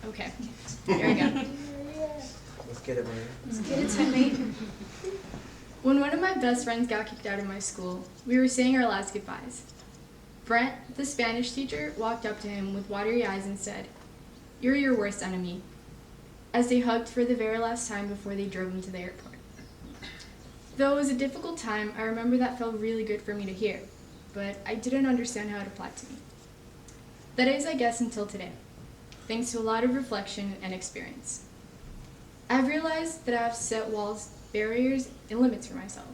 Okay, here we go. Let's get it, Maria. Let's get it, teammate. When one of my best friends got kicked out of my school, we were saying our last goodbyes. Brent, the Spanish teacher, walked up to him with watery eyes and said, "You're your worst enemy," as they hugged for the very last time before they drove him to the airport. Though it was a difficult time, I remember that felt really good for me to hear, but I didn't understand how it applied to me. That is, I guess, until today, thanks to a lot of reflection and experience. I've realized that I have set walls, barriers, and limits for myself.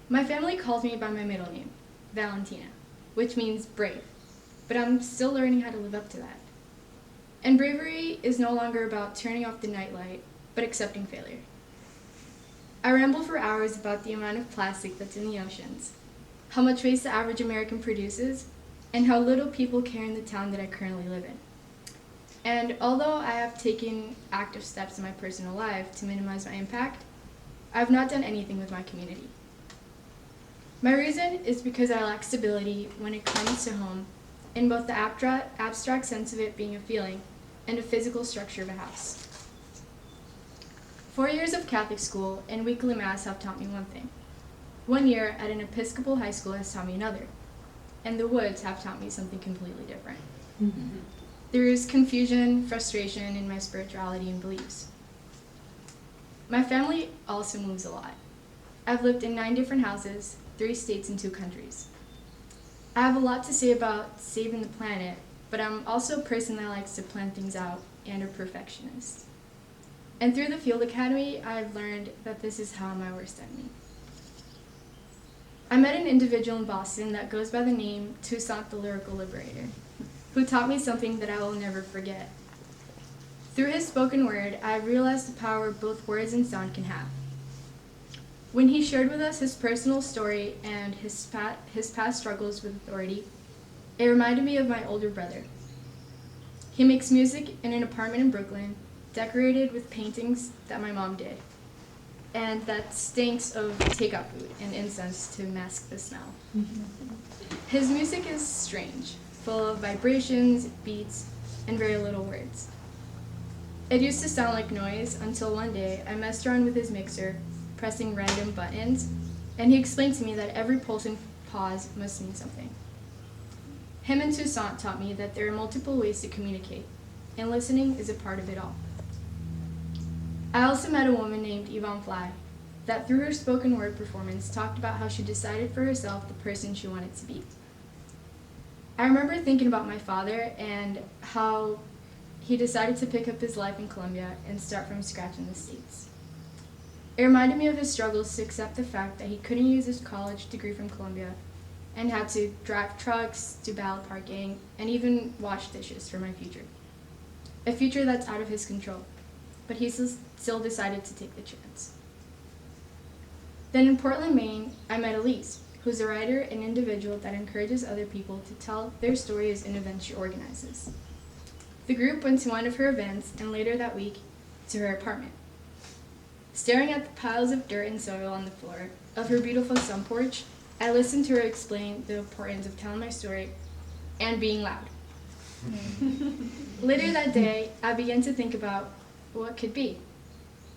My family calls me by my middle name, Valentina, which means brave, but I'm still learning how to live up to that. And bravery is no longer about turning off the nightlight, but accepting failure. I ramble for hours about the amount of plastic that's in the oceans, how much waste the average American produces, and how little people care in the town that I currently live in. And although I have taken active steps in my personal life to minimize my impact, I have not done anything with my community. My reason is because I lack stability when it comes to home, in both the abstract sense of it being a feeling and a physical structure of a house. 4 years of Catholic school and weekly mass have taught me one thing. 1 year at an Episcopal high school has taught me another. And the woods have taught me something completely different. There is confusion, frustration in my spirituality and beliefs. My family also moves a lot. I've lived in 9 different houses, 3 states and 2 countries. I have a lot to say about saving the planet, but I'm also a person that likes to plan things out and a perfectionist. And through the Field Academy, I've learned that this is how my worst enemy. I met an individual in Boston that goes by the name Toussaint the Lyrical Liberator, who taught me something that I will never forget. Through his spoken word, I realized the power both words and sound can have. When he shared with us his personal story and his past struggles with authority, it reminded me of my older brother. He makes music in an apartment in Brooklyn, decorated with paintings that my mom did, and that stinks of takeout food and incense to mask the smell. His music is strange, full of vibrations, beats, and very little words. It used to sound like noise until one day I messed around with his mixer, pressing random buttons, and he explained to me that every pulse and pause must mean something. Him and Toussaint taught me that there are multiple ways to communicate, and listening is a part of it all. I also met a woman named Yvonne Fly that through her spoken word performance talked about how she decided for herself the person she wanted to be. I remember thinking about my father and how he decided to pick up his life in Colombia and start from scratch in the States. It reminded me of his struggles to accept the fact that he couldn't use his college degree from Colombia and had to drive trucks, do valet parking, and even wash dishes for my future. A future that's out of his control, but he still decided to take the chance. Then in Portland, Maine, I met Elise, who's a writer and individual that encourages other people to tell their stories in events she organizes. The group went to one of her events and later that week to her apartment. Staring at the piles of dirt and soil on the floor of her beautiful sun porch, I listened to her explain the importance of telling my story and being loud. Later that day, I began to think about what could be.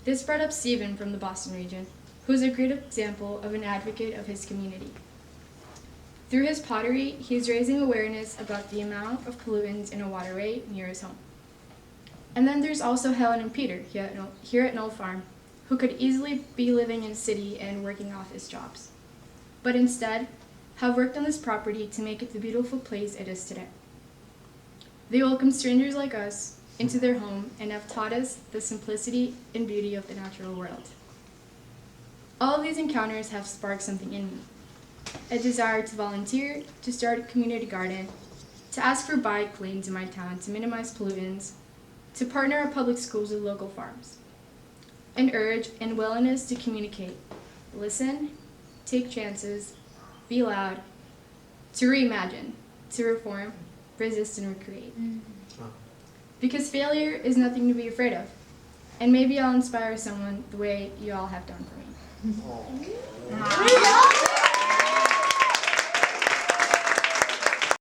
This brought up Stephen from the Boston region, who's a great example of an advocate of his community. Through his pottery, he's raising awareness about the amount of pollutants in a waterway near his home. And then there's also Helen and Peter here at Knoll Farm, who could easily be living in a city and working office jobs, but instead have worked on this property to make it the beautiful place it is today. They welcome strangers like us into their home and have taught us the simplicity and beauty of the natural world. All of these encounters have sparked something in me. A desire to volunteer, to start a community garden, to ask for bike lanes in my town to minimize pollutants, to partner at public schools with local farms. An urge and willingness to communicate, listen, take chances, be loud, to reimagine, to reform, resist, and recreate. Because failure is nothing to be afraid of. And maybe I'll inspire someone the way you all have done for me.